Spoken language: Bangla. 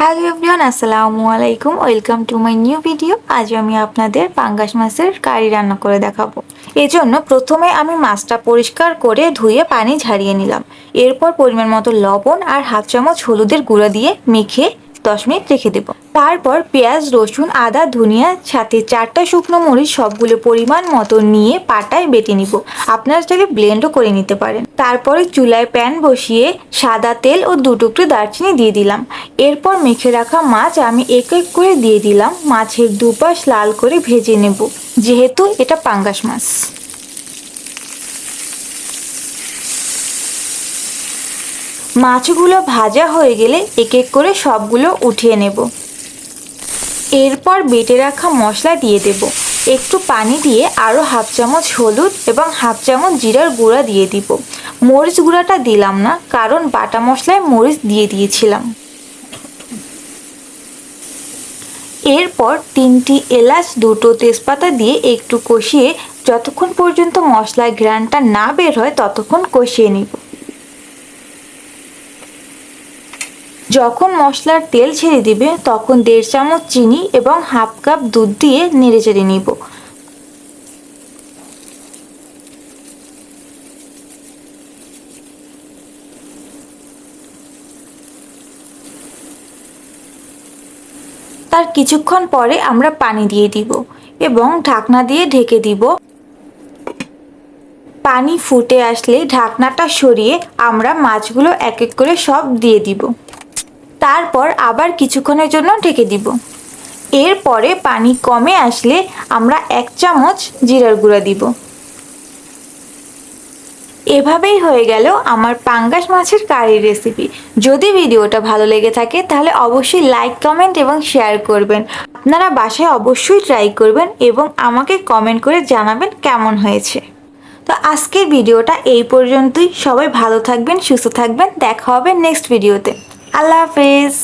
হ্যালো এভরিওয়ান, আসসালামু আলাইকুম। Welcome to my new video. আজ আমি আপনাদের পাঙ্গাস মাছের কারি রান্না করে দেখাবো। এজন্য প্রথমে আমি মাছটা পরিষ্কার করে ধুয়ে পানি ঝারিয়ে নিলাম। এরপর পরিমাণ মতো লবণ আর হাফ চামচ হলুদের গুঁড়া দিয়ে মেখে 10 মিনিট রেখে দেব। তারপর পেঁয়াজ, রসুন, আদা, ধনিয়া সাথে 4টা শুকনো মরিচ সবগুলো পরিমাণ মতো নিয়ে পাটায় বেটে নিব। আপনারা চাইলে ব্লেন্ডও করে নিতে পারেন। তারপরে চুলায় প্যান বসিয়ে সাদা তেল ও 2 টুকরো দারচিনি দিয়ে দিলাম। এরপর মেখে রাখা মাছ আমি এক এক করে দিয়ে দিলাম। মাছের দুপাশ লাল করে ভেজে নেব, যেহেতু এটা পাঙ্গাস মাছ। মাছগুলো ভাজা হয়ে গেলে এক এক করে সবগুলো উঠিয়ে নেব। এরপর বেটে রাখা মশলা দিয়ে দেব। একটু পানি দিয়ে আরও হাফ চামচ হলুদ এবং হাফ চামচ জিরার গুঁড়া দিয়ে দিব। মরিচ গুঁড়াটা দিলাম না, কারণ বাটা মশলায় মরিচ দিয়ে দিয়েছিলাম। এরপর 3টি এলাচ, 2টো তেজপাতা দিয়ে একটু কষিয়ে যতক্ষণ পর্যন্ত মশলার ঘ্রাণটা না বের হয় ততক্ষণ কষিয়ে নিব। যখন মশলার তেল ছেড়ে দিবে তখন 1.5 চামচ চিনি এবং হাফ কাপ দুধ দিয়ে নেড়েচেড়ে নিব। তার কিছুক্ষণ পরে আমরা পানি দিয়ে দিব এবং ঢাকনা দিয়ে ঢেকে দিব। পানি ফুটে আসলে ঢাকনাটা সরিয়ে আমরা মাছগুলো এক এক করে সব দিয়ে দিব। তারপর আবার কিছুক্ষণের জন্য ঢেকে দিব। এরপরে পানি কমে আসলে আমরা 1 চামচ জিরার গুঁড়া দিব। এভাবেই হয়ে গেল আমার পাঙ্গাস মাছের কারি রেসিপি। যদি ভিডিওটা ভালো লেগে থাকে তাহলে অবশ্যই লাইক, কমেন্ট এবং শেয়ার করবেন। আপনারা বাসায় অবশ্যই ট্রাই করবেন এবং আমাকে কমেন্ট করে জানাবেন কেমন হয়েছে। তো আজকের ভিডিওটা এই পর্যন্তই। সবাই ভালো থাকবেন, সুস্থ থাকবেন। দেখা হবে নেক্সট ভিডিওতে। আল্লাহ হাফেজ।